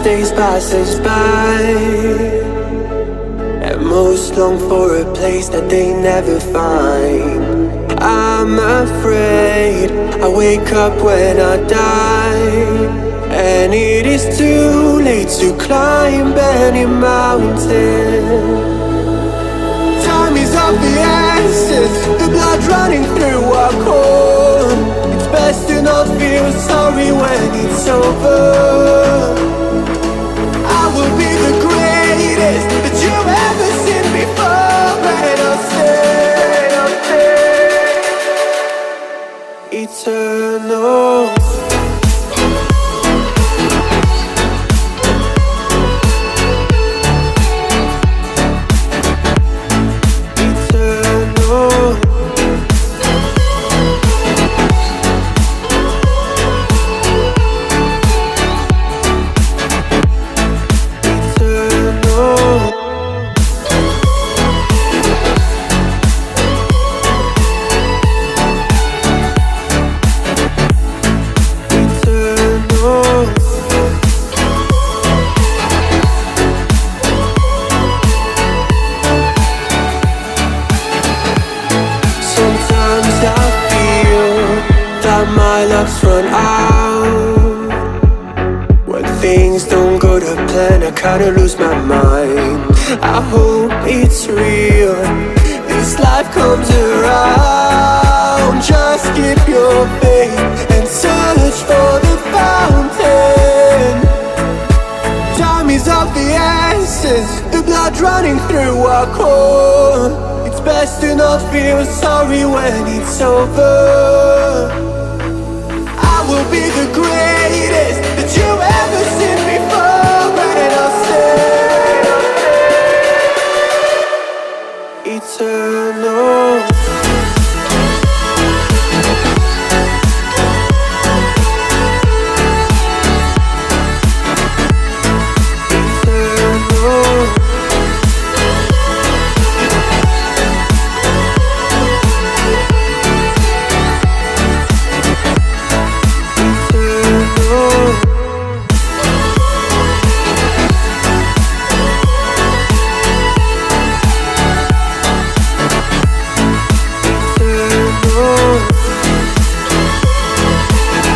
days passes by, and most long for a place that they never find. I'm afraid I wake up when I die, and it is too late to climb any mountain. Time is of the essence, the blood running through our core. It's best to not feel sorry when it's over. I will be the greatest that you've ever seen before, and I'll stay eternal. My luck's run out. When things don't go to plan, I kinda lose my mind. I hope it's real, this life comes around. Just keep your faith and search for the fountain. Time is of the essence, the blood running through our core. It's best to not feel sorry when it's over. I will be the greatest that you've ever seen before.